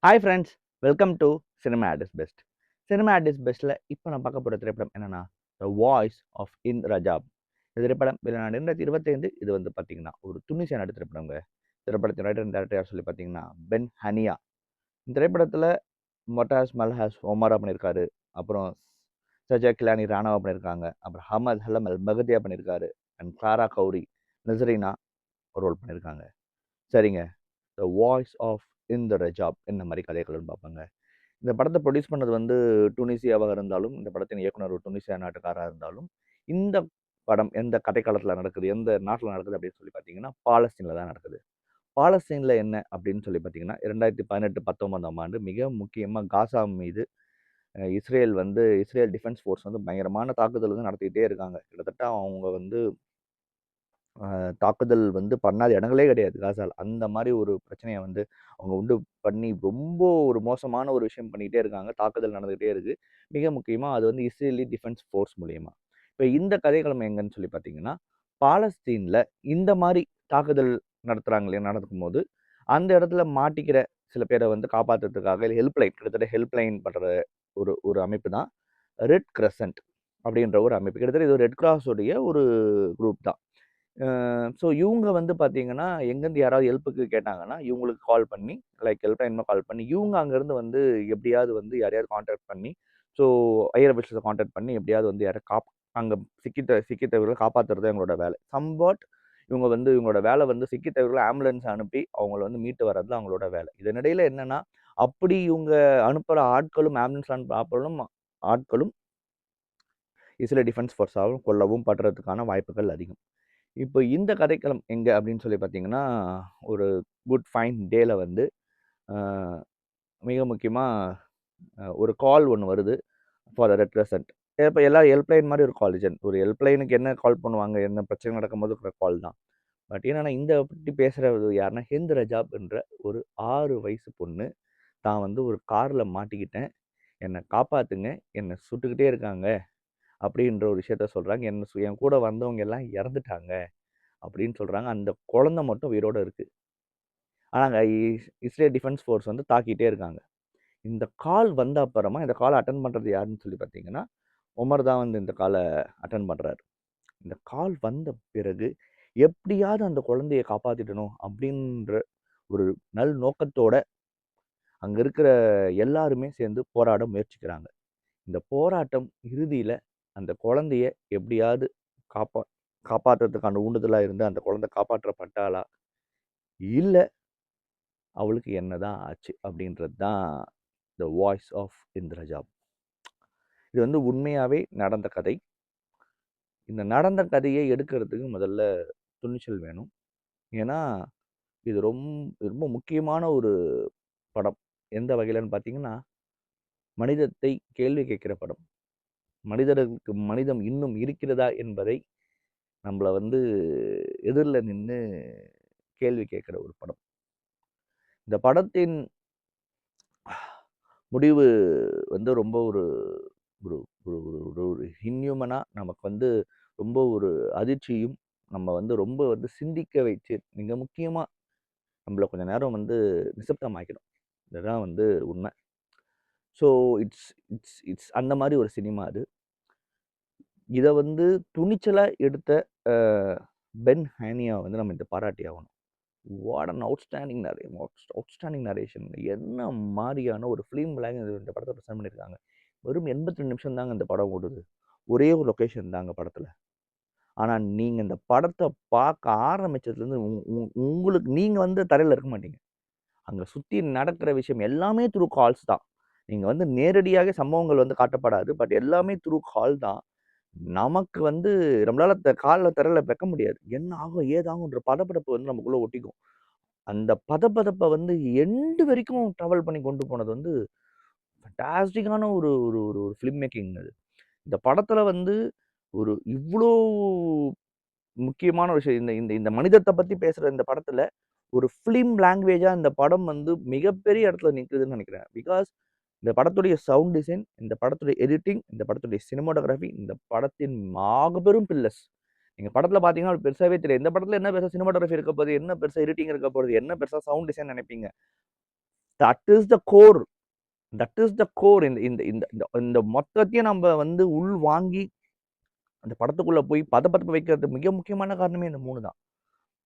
Hi friends, welcome to cinema at is best. Cinema at is பெஸ்ட்டில் இப்போ நான் பார்க்க போகிற திரைப்படம் என்னன்னா த வாய்ஸ் ஆஃப் இந்த் ரஜாப். இந்த திரைப்படம் வெளிநாடு 2025. இது வந்து பார்த்தீங்கன்னா ஒரு துணிசியா நாடு திரைப்படங்க. திரைப்படத்தின் ரைட்டர் அண்ட் டேரக்டர் யார் சொல்லி பார்த்தீங்கன்னா பென் ஹனியா. இந்த திரைப்படத்தில் மொட்டாஸ் மல்ஹாஸ் ஒமாரா பண்ணியிருக்காரு. அப்புறம் சஜா கிலானி ராணாவா பண்ணியிருக்காங்க. அப்புறம் ஹமத் ஹலம் அல் பகதியா பண்ணியிருக்காரு. அண்ட் கிளாரா கௌரி நசரீனா ரோல் பண்ணியிருக்காங்க. சரிங்க, த வாய்ஸ் ஆஃப் இந்த் ரஜாப் என்ன மாதிரி கதைகள்னு பார்ப்பாங்க. இந்த படத்தை ப்ரொடியூஸ் பண்ணது வந்து டுனிசியாவாக இருந்தாலும், இந்த படத்தின் இயக்குனர் ஒரு டுனிசியா நாட்டுக்காரராக இருந்தாலும், இந்த படம் எந்த கதைக்களத்தில் நடக்குது, எந்த நாட்டில் நடக்குது அப்படின்னு சொல்லி பார்த்தீங்கன்னா பாலஸ்தீனில் தான் நடக்குது. பாலஸ்தீனில் என்ன அப்படின்னு சொல்லி பார்த்தீங்கன்னா 2018-19 ஆண்டு மிக முக்கியமாக காசா மீது இஸ்ரேல் டிஃபென்ஸ் ஃபோர்ஸ் வந்து பயங்கரமான தாக்குதல் வந்து நடத்திக்கிட்டே இருக்காங்க. கிட்டத்தட்ட அவங்க வந்து தாக்குதல் வந்து பண்ணாத இடங்களே கிடையாது காசால. அந்த மாதிரி ஒரு பிரச்சனையை வந்து அவங்க உண்டு பண்ணி ரொம்ப ஒரு மோசமான ஒரு விஷயம் பண்ணிக்கிட்டே இருக்காங்க. தாக்குதல் நடந்துகிட்டே இருக்கு. மிக முக்கியமாக அது வந்து இஸ்ரேலி டிஃபென்ஸ் ஃபோர்ஸ் மூலியமா. இப்போ இந்த கதைக்களம் எங்கன்னு சொல்லி பார்த்தீங்கன்னா பாலஸ்தீனில் இந்த மாதிரி தாக்குதல் நடத்துகிறாங்க இல்லையா, நடக்கும்போது அந்த இடத்துல மாட்டிக்கிற சில பேரை வந்து காப்பாற்றுறதுக்காக ஹெல்ப்லைன், கிட்டத்தட்ட ஹெல்ப்லைன் பண்ணுற ஒரு ஒரு அமைப்பு தான் ரெட் கிரசன்ட் அப்படின்ற ஒரு அமைப்பு. கிட்டத்தட்ட இது ஒரு ரெட் கிராஸோடைய ஒரு குரூப் தான். ஸோ இவங்க வந்து பார்த்தீங்கன்னா, எங்கேருந்து யாராவது ஹெல்ப்புக்கு கேட்டாங்கன்னா, இவங்களுக்கு கால் பண்ணி, லைக் ஹெல்ப்லைன் கால் பண்ணி, இவங்க அங்கேருந்து வந்து எப்படியாவது வந்து யாரையாவது கான்டாக்ட் பண்ணி, ஸோ ஹையர் அஃபிஷியல்ஸை கான்டாக்ட் பண்ணி எப்படியாவது வந்து யாரை அங்கே சிக்கித்தவர்களை காப்பாற்றுறது எங்களோட வேலை. சம்வாட் இவங்க வந்து இவங்களோட வேலை வந்து சிக்கித்தவர்களை ஆம்புலன்ஸ் அனுப்பி அவங்கள வந்து மீட்டு வர்றது தான் அவங்களோட வேலை. இதனிடையில் என்னன்னா, அப்படி இவங்க அனுப்புகிற ஆட்களும் ஆம்புலன்ஸ் அனுப்புகளும் ஆட்களும் இஸ்ரேல் டிஃபென்ஸ் ஃபோர்ஸாகவும் கொல்லவும் படுறதுக்கான வாய்ப்புகள் அதிகம். இப்போ இந்த கதைக்களம் எங்கே அப்படின்னு சொல்லி பார்த்தீங்கன்னா, ஒரு குட் ஃபைன் டேல வந்து மிக முக்கியமாக ஒரு கால் ஒன்று வருது ஃபார் ரெட் கிரசன்ட். இப்போ எல்லா ஹெல்ப்லைன் மாதிரி ஒரு கால். ஒரு ஹெல்ப்லைனுக்கு என்ன கால் பண்ணுவாங்க, என்ன பிரச்சனை நடக்கும்போது இருக்கிற கால் தான். பட் என்னன்னா இந்த பற்றி பேசுகிறது யாருன்னா ஹிந்த் ரஜாப் என்ற ஒரு 6 வயசு பொண்ணு. தான் வந்து ஒரு காரில் மாட்டிக்கிட்டேன், என்னை காப்பாற்றுங்க, என்னை சுட்டுக்கிட்டே இருக்காங்க அப்படின்ற ஒரு விஷயத்த சொல்கிறாங்க. என் கூட வந்தவங்க எல்லாம் இறந்துட்டாங்க அப்படின்னு சொல்கிறாங்க. அந்த குழந்தை மட்டும் உயிரோடு இருக்குது. ஆனால் இஸ்ரேல் டிஃபென்ஸ் ஃபோர்ஸ் வந்து தாக்கிட்டே இருக்காங்க. இந்த கால் வந்த அப்புறமா இந்த காலை அட்டன் பண்ணுறது யாருன்னு சொல்லி பார்த்தீங்கன்னா உமர் தான் வந்து இந்த காலை அட்டன் பண்ணுறாரு. இந்த கால் வந்த பிறகு எப்படியாவது அந்த குழந்தைய காப்பாற்றிடணும் அப்படின்ற ஒரு நல் நோக்கத்தோட அங்கே இருக்கிற எல்லாருமே சேர்ந்து போராட முயற்சிக்கிறாங்க. இந்த போராட்டம் இறுதியில் அந்த குழந்தைய எப்படியாவது காப்பா காப்பாற்றுறதுக்கான ஊண்டுதலாக இருந்து அந்த குழந்தை காப்பாற்றப்பட்டாளா, இல்லை அவளுக்கு என்னதான் ஆச்சு அப்படின்றது தான் த வாய்ஸ் ஆஃப் இந்திரஜாப். இது வந்து உண்மையாகவே நடந்த கதை. இந்த நடந்த கதையை எடுக்கிறதுக்கு முதல்ல துணிச்சல் வேணும். ஏன்னா இது ரொம்ப ரொம்ப முக்கியமான ஒரு படம். எந்த வகையிலன்னு பார்த்தீங்கன்னா, மனிதத்தை கேள்வி கேட்கிற படம். மனிதருக்கு மனிதம் இன்னும் இருக்கிறதா என்பதை நம்மளை வந்து எதிரில் நின்று கேள்வி கேட்குற ஒரு படம். இந்த படத்தின் முடிவு வந்து ரொம்ப ஒரு ஒரு ஒரு ஒரு ஒரு இன்ஹியூமனாக நமக்கு வந்து ரொம்ப ஒரு அதிர்ச்சியும், நம்ம வந்து ரொம்ப வந்து சிந்திக்க வச்சு மிக முக்கியமாக நம்மளை கொஞ்சம் நேரம் வந்து நிசப்தமாக்கிடும். இதுதான் வந்து உண்மை. ஸோ இட்ஸ் இட்ஸ் இட்ஸ் அந்த மாதிரி ஒரு சினிமா அது. இதை வந்து துணிச்சலாக எடுத்த பென் ஹேனியா வந்து நம்ம இந்த பாராட்டி ஆகணும். What an outstanding outstanding narration. என்ன மாதிரியான ஒரு ஃபிலிம் லாங்குவேஜ் இந்த படத்தை ப்ரெசென்ட் பண்ணியிருக்காங்க. வெறும் 82 நிமிஷம் தாங்க இந்த படம் ஓடுது. ஒரே ஒரு லொக்கேஷன் தாங்க படத்தில். ஆனால் நீங்கள் இந்த படத்தை பார்க்க ஆரம்பிச்சதுலேருந்து உங்களுக்கு நீங்கள் வந்து தரையில் இருக்க மாட்டீங்க. அங்கே சுற்றி நடக்கிற விஷயம் எல்லாமே த்ரூ கால்ஸ் தான். நீங்கள் வந்து நேரடியாக சம்பவங்கள் வந்து காட்டப்படாது. பட் எல்லாமே த்ரூ கால் தான். நமக்கு வந்து நம்மளால காலில் தரையில் வைக்க முடியாது. என்ன ஆகும் ஏதாகுன்ற பதப்படப்பு வந்து நமக்குள்ளே ஒட்டிக்கும். அந்த பதப்பதப்பை வந்து எண்டு வரைக்கும் ட்ராவல் பண்ணி கொண்டு போனது வந்து ஃபேண்டாஸ்டிக்கான ஒரு ஒரு ஒரு ஃபிலிம் மேக்கிங் அது. இந்த படத்தில் வந்து ஒரு இவ்வளோ முக்கியமான விஷயம். இந்த இந்த இந்த மனிதத்தை பற்றி பேசுகிற இந்த படத்தில் ஒரு ஃபிலிம் லாங்குவேஜாக இந்த படம் வந்து மிகப்பெரிய இடத்துல நிற்குதுன்னு நினைக்கிறேன். பிகாஸ் இந்த படத்துடைய சவுண்ட் டிசைன், இந்த படத்துடைய எடிட்டிங், இந்த படத்துடைய சினிமாட்டோகிராஃபி, இந்த படத்தின் மாபெரும் பில்லர்ஸ். நீங்கள் படத்தில் பார்த்தீங்கன்னா அது பெருசாகவே தெரியும். இந்த படத்தில் என்ன பெருசாக சினிமாட்டோகிராஃபி இருக்க போகுது, என்ன பெருசாக எடிட்டிங் இருக்க போகுது, என்ன பெருசாக சவுண்ட் டிசைன் நினைப்பீங்க. That is the core. That is the core. இந்த இந்த இந்த இந்த இந்த மொத்தத்தையும் நம்ம வந்து உள் வாங்கி அந்த படத்துக்குள்ள போய் பதப்பதப்பு வைக்கிறது மிக முக்கியமான காரணமே இந்த 3 தான்.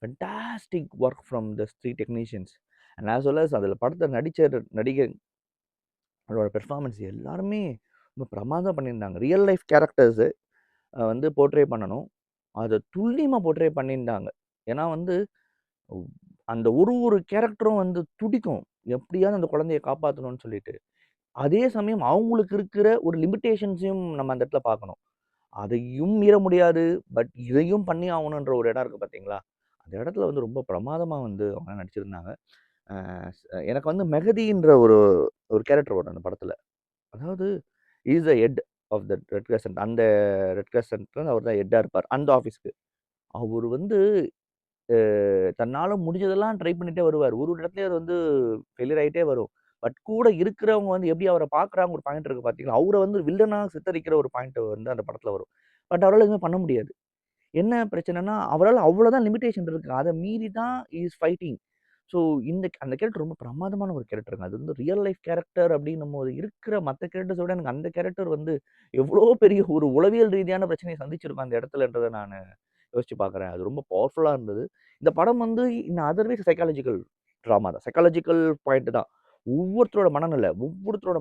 Fantastic work from the 3 technicians. And as well as அதில படத்தில நடிச்ச நடிகர் அவரோட பெர்ஃபார்மன்ஸ் எல்லாருமே ரொம்ப பிரமாதமா பண்ணியிருந்தாங்க. ரியல் லைஃப் கேரக்டர்ஸு வந்து போர்ட்ரே பண்ணணும். அத துல்லியமா போர்ட்ரே பண்ணியிருந்தாங்க. ஏன்னா வந்து அந்த ஒரு கேரக்டரும் வந்து துடிக்கும். எப்படியாவது அந்த குழந்தைய காப்பாத்தணும்னு சொல்லிட்டு. அதே சமயம் அவங்களுக்கு இருக்கிற ஒரு லிமிட்டேஷன்ஸையும் நம்ம அந்த இடத்துல பார்க்கணும். அதையும் மீற முடியாது. பட் இதையும் பண்ணி ஆவணுன்ற ஒரு இடம் இருக்கு பார்த்தீங்களா? அந்த இடத்துல வந்து ரொம்ப பிரமாதமா வந்து அவங்க நடிச்சிருந்தாங்க. அ எனக்கு வந்து மெஹதின்ற ஒரு ஒரு கேரக்டர் வரும் அந்த படத்துல. அதாவது he is the head of that red crescent. அந்த ரெட் கிரசன்ட்ல அவர் தான் ஹெட்டா இருப்பார். அந்த ஆஃபீஸ்க்கு. அவரு வந்து அ தன்னால முடிஞ்சதெல்லாம் ட்ரை பண்ணிட்டே வருவாரு. ஒரு ஒரு இடத்துலயும் அது வந்து ஃபெயிலியர் ஆயிட்டே வரும். பட் கூட இருக்கிறவங்க வந்து எப்படி அவர பார்க்குறாங்க ஒரு பாயிண்ட் இருக்கு பார்த்தீங்களா? அவர வந்து வில்லனா சித்தரிக்கிற ஒரு பாயிண்ட் வந்து அந்த படத்துல வரும். பட் அவரால எதுவுமே பண்ண முடியாது. என்ன பிரச்சனைன்னா, அவரால அவ்வளோதான் லிமிட்டேஷன் இருக்கு. அத மீறி தான் ஹி இஸ் ஃபைட்டிங். ஸோ அந்த கேரக்டர் ரொம்ப பிரமாதமான ஒரு கேரக்டருங்க. அது வந்து ரியல் லைஃப் கேரக்டர் அப்டின்னும்போது இருக்கிற மத்த கேரக்டர்ஸ விட எனக்கு அந்த கேரக்டர் வந்து எவ்வளோ பெரிய ஒரு உளவியல் ரீதியான பிரச்சனைய சந்திச்சிருக்கும் அந்த இடத்துலன்றத நானு யோசிச்சு பார்க்குறேன். அது ரொம்ப பவர்ஃபுல்லா இருந்தது. இந்த படம் வந்து இன் அதர்வைஸ் சைக்காலஜிக்கல் ட்ராமா தான். சைக்காலஜிக்கல் பாயிண்ட் தான். ஒவ்வொருத்தரோட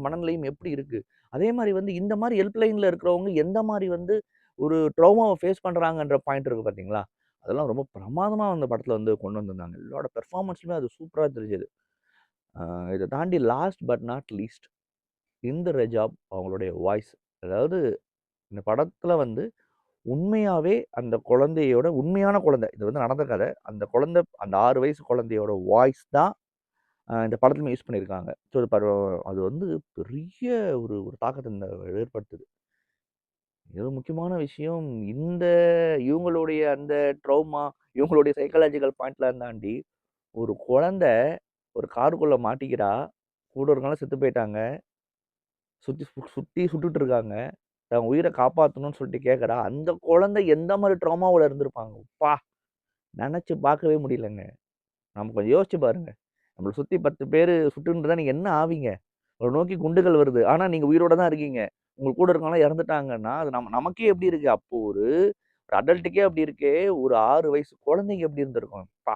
மனநிலையும் எப்படி இருக்கு? அதே மாரி வந்து இந்த மாரி ஹெல்ப் லைன்ல இருக்கிறவங்க எந்த மாரி வந்து ஒரு ட்ராமாவ ஃபேஸ் பண்றாங்கன்ற பாயிண்ட் இருக்கு பார்த்தீங்களா? அதெல்லாம் ரொம்ப பிரமாதமா அந்த படத்துல வந்து கொண்டு வந்திருந்தாங்க. எல்லாரோட பெர்ஃபார்மன்ஸுமே அது சூப்பரா தெரிஞ்சது. அ இத தாண்டி லாஸ்ட் பட் நாட் லீஸ்ட் இந்த ரஜாப் அவங்களுடைய வாய்ஸ். அதாவது இந்த படத்துல வந்து உண்மையாவே அந்த குழந்தையோட உண்மையான குழந்தை. இது வந்து நடந்த கதை. அந்த குழந்தை அந்த 6 வயசு குழந்தையோட வாய்ஸ் தான் இந்த படத்துலயும் யூஸ் பண்ணியிருக்காங்க. ஸோ அது வந்து பெரிய ஒரு ஒரு தாக்கத்த ஏற்படுத்துது. இது முக்கியமான விஷயம். இந்த இவங்களுடைய அந்த ட்ரௌமா, இவங்களுடைய சைக்காலஜிக்கல் பாயிண்ட்லாம் தாண்டி, ஒரு குழந்தை ஒரு காருக்குள்ள மாட்டிக்கிறா. கூட இருக்கவங்கலாம் செத்து போயிட்டாங்க. சுத்தி சுட்டுட்டு இருக்காங்க. தன் உயிர காப்பாத்தணும்னு சொல்லிட்டு கேட்கிறா. அந்த குழந்தை எந்த மாரி ட்ராமாவுல இருந்திருப்பாங்க. அப்பா! நெனச்சு பார்க்கவே முடியலங்க. நம்ம கொஞ்சம் யோசிச்சு பாருங்க. நம்மள சுத்தி 10 பேரு சுட்டுன்னு இருந்தா நீங்க என்ன ஆவீங்க? உங்கள நோக்கி குண்டுகள் வருது. ஆனா நீங்க உயிரோட தான் இருக்கீங்க. உங்க கூட இருக்கவங்கலாம் இறந்துட்டாங்கன்னா, அது நமக்கே எப்படி இருக்கு? அப்போ ஒரு ஒரு அடல்ட்டுக்கே அப்படி இருக்கே, ஒரு 6 வயசு குழந்தைக்கு எப்படி இருந்திருக்கும்? அப்பா!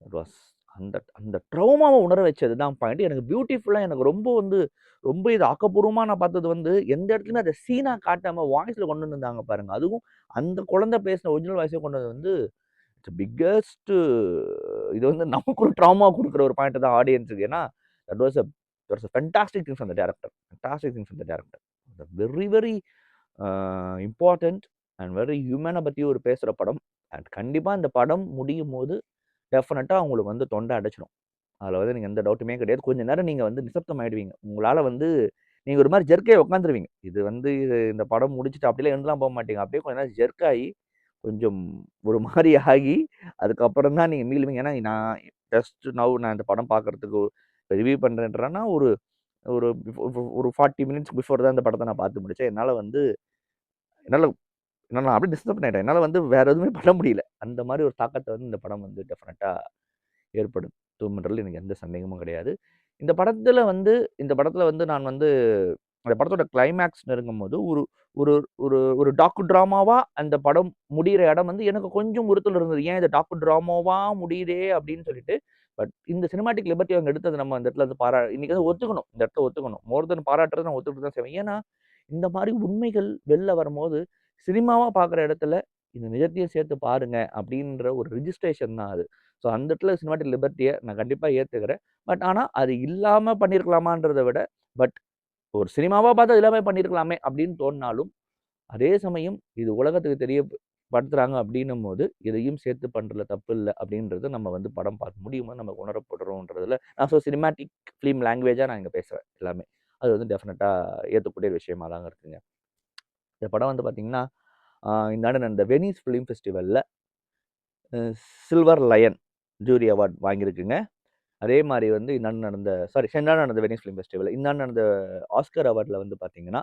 இட் வாஸ் அந்த அந்த ட்ரௌமாவ உணர வச்சது தான் பாயிண்ட். எனக்கு பியூட்டிஃபுல்லா எனக்கு ரொம்ப வந்து ரொம்ப இது ஆக்கப்பூர்வமா நான் பார்த்தது வந்து, எந்த இடத்துலயுமே அத சீனா காட்டாம வாய்ஸ்ல கொண்டு வந்திருந்தாங்க பாருங்க. அதுவும் அந்த குழந்தை பேசின ஒரிஜினல் வாய்ஸே கொண்டு வந்தது வந்து இட்ஸ் பிக்கஸ்ட் இது வந்து நமக்கு ஒரு ட்ராமா குடுக்குற ஒரு பாயிண்ட் தான் ஆடியன்ஸ்‌க்கு. ஏன்னா, that was fantastic things from the director. Fantastic things from the director. Very very a important and very ஹியூமன பத்தி ஒரு பேசுற படம். அண்ட் கண்டிப்பா இந்த படம் முடியும்போது, டெஃபினட்டா உங்களுக்கு வந்து தொண்ட அடைச்சிரும். அதுல வந்து நீங்க எந்த டவுட்டுமே கிடையாது. கொஞ்ச நேரம் நீங்க வந்து நிசப்தம் ஆயிடுவீங்க. உங்களால வந்து நீங்க ஒரு மாரி ஜெர்க் ஆயி உட்காந்துருவீங்க. இது வந்து இந்த படம் முடிச்சுட்டு அப்படிலாம் எழுந்துலாம் போமாட்டீங்க. அப்படியே கொஞ்ச நேரம் ஜெர்க் ஆயி, கொஞ்சம் ஒரு மாரி ஆகி, அதுக்கப்புறம் தான் நீங்க மீளுவீங்க. ஏன்னா நான் ஜஸ்ட் நவ் நான் இந்த படம் பார்க்கறதுக்கு ரிவ்யூ பண்றேன்றேன்னா, ஒரு ஒரு ஒரு 40 மினிட்ஸ் பிஃபோர் தான் இந்த படத்த நான் பார்த்து முடிச்சேன். என்னால என்னால நான் அப்படியே டிஸ்டர்ப் ஆயிட்டேன். என்னால வந்து வேற எதுவுமே பண்ண முடியல. அந்த மாரி ஒரு தாக்கத்த வந்து இந்த படம் வந்து டெஃபினட்டா ஏற்படுத்தும்ன்றதுல எனக்கு எந்த சந்தேகமும் கிடையாது. இந்த படத்துல வந்து நான் வந்து அந்த படத்தோட கிளைமாக்ஸ் நெருங்கும்போது, ஒரு ஒரு ஒரு ஒரு டாக்கு டிராமாவா அந்த படம் முடியிற இடம் வந்து எனக்கு கொஞ்சம் உறுத்தல் இருந்தது. ஏன் இது டாக்கு டிராமாவா முடியுதே அப்படின்னு சொல்லிட்டு. பட் இந்த சினிமாட்டிக் லிபர்ட்டி அவங்க எடுத்தது நம்ம அந்த இடத்துல வந்து இன்னைக்கு வந்து ஒத்துக்கணும். இந்த இடத்துல ஒத்துக்கணும். மோர் தென் பாராட்டுறத நான் ஒத்துக்கிட்டு தான் செய்வேன். ஏன்னா, இந்த மாரி உண்மைகள் வெளில வரும்போது, சினிமாவா பார்க்குற இடத்துல இந்த நிஜத்தையும் சேர்த்து பாருங்க அப்படின்ற ஒரு ரிஜிஸ்ட்ரேஷன் தான் அது. ஸோ அந்த இடத்துல சினிமாட்டிக் லிபர்ட்டிய நான் கண்டிப்பா ஏத்துக்கிறேன். பட் ஆனா, அது இல்லாம பண்ணியிருக்கலாமான்றத விட, பட் ஒரு சினிமாவா பார்த்து அது எல்லாமே பண்ணியிருக்கலாமே அப்படின்னு தோணுனாலும், அதே சமயம் இது உலகத்துக்கு தெரியப்படுத்துறாங்க அப்படின்னும்போது, இதையும் சேர்த்து பண்றதுல தப்பு இல்ல அப்படின்றத நம்ம வந்து படம் பார்த்து முடியும்போது நம்ம உணரப்படுறோம்ன்றதுல நான் சினிமாட்டிக் ஃபிலிம் லாங்குவேஜா நான் இங்க பேசுறேன் எல்லாமே. அது வந்து டெஃபினட்டா ஏத்துக்கக்கூடிய விஷயமா தாங்க இருக்குங்க. இந்த படம் வந்து பார்த்தீங்கன்னா, இந்த ஆண்டு நடந்த வெனிஸ் ஃபிலிம் ஃபெஸ்டிவல்ல a silver lion jury award வாங்கியிருக்குங்க. அதே மாரி வந்து இந்த ஆண்டு சென்ற ஆண்டு நடந்த வெனிஸ் ஃபிலிம் ஃபெஸ்டிவல். இந்த ஆண்டு நடந்த ஆஸ்கர் அவார்ட்ல வந்து பார்த்தீங்கன்னா,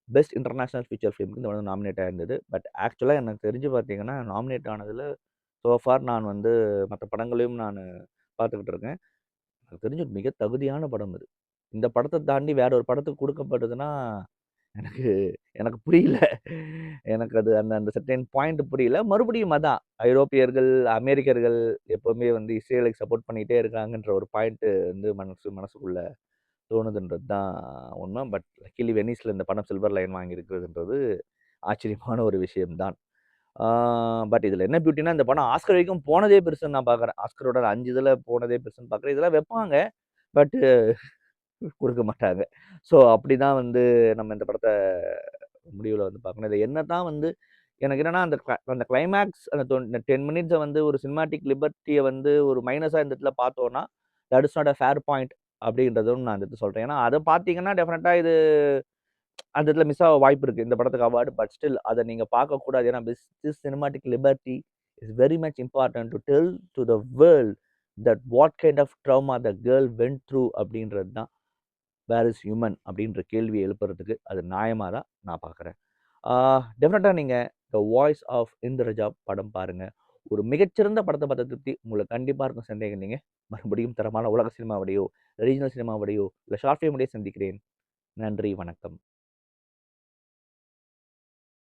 பெஸ்ட் இன்டர்நேஷனல் ஃபீச்சர் ஃபிலிம்க்கு இந்த படம் நாமினேட் ஆயிருந்தது. பட் ஆக்சுவலா எனக்கு தெரிஞ்சு பார்த்தீங்கன்னா, நாமினேட் ஆனதுல சோ ஃபார் நான் வந்து மத்த படங்களையும் நானு பார்த்துக்கிட்டு இருக்கேன். எனக்கு தெரிஞ்சு மிக தகுதியான படம் அது. இந்த படத்த தாண்டி வேற ஒரு படத்துக்கு குடுக்கப்படுதுன்னா, எனக்கு எனக்கு புரியல. எனக்கு அது அந்த அந்த செர்டைன் பாயிண்ட் புரியல. மறுபடியும் அதான் ஐரோப்பியர்கள், அமெரிக்கர்கள் எப்பவுமே வந்து இஸ்ரேலுக்கு சப்போர்ட் பண்ணிட்டே இருக்காங்கன்ற ஒரு பாயிண்ட் வந்து மனசுக்குள்ள தோணுதுன்றது தான் உண்ம. பட் லக்கிலி வெனிஸ்ல இந்த படம் சில்வர் லயன் வாங்கியிருக்கிறதுன்றது ஆச்சரியமான ஒரு விஷயம் தான். ஆ பட் இதுல என்ன பியூட்டின்னா, இந்த படம் ஆஸ்கர் வரைக்கும் போனதே பெருசுன்னு நான் பார்க்குறேன். ஆஸ்கரோட 5 இதுல போனதே பெருசுன்னு பார்க்குறேன். இதெல்லாம் வைப்பாங்க. பட் குடுக்க மாட்டாங்க. ஸோ அப்படிதான் வந்து நம்ம இந்த படத்த முடிவுல வந்து பார்க்கணும். இதுல என்னதான் வந்து எனக்கு என்னன்னா, அந்த கிளைமாக்ஸ் அந்த 10 மினிட்ஸ வந்து ஒரு சினிமாட்டிக் லிபர்ட்டிய வந்து ஒரு மைனஸா இந்த இடத்துல பார்த்தோம்னா, that is not a fair point அப்படின்றதும் நான் இந்த இடத்துல சொல்றேன். ஏன்னா, அத பார்த்தீங்கன்னா டெஃபினட்டா இது அந்த இடத்துல மிஸ் ஆக வாய்ப்பு இருக்கு. இந்த படத்துக்கு அவார்ட். பட் ஸ்டில் அத நீங்க பார்க்கக்கூடாது. ஏன்னா, this cinematic liberty is very much important to tell to the world that what kind of drama the girl went through அப்படின்றது தான் வேர் இஸ் ஹியூமன் அப்படின்ற கேள்விய எழுப்புறதுக்கு அது நியாயமா தான் நான் பார்க்குறேன். டெஃபினட்டா நீங்க த வாய்ஸ் ஆஃப் இந்திரஜா படம் பாருங்க. ஒரு மிகச்சிறந்த படத்த பார்த்த திருப்தி உங்களுக்கு கண்டிப்பா இருக்கும் சந்தேகம் இல்லைங்க. மறுபடியும் தரமான உலக சினிமாவோடையோ, ரீஜினல் சினிமாவோடையோ, இல்ல ஷார்ட் ஃபிலிமோடையோ சந்திக்கிறேன். நன்றி, வணக்கம்.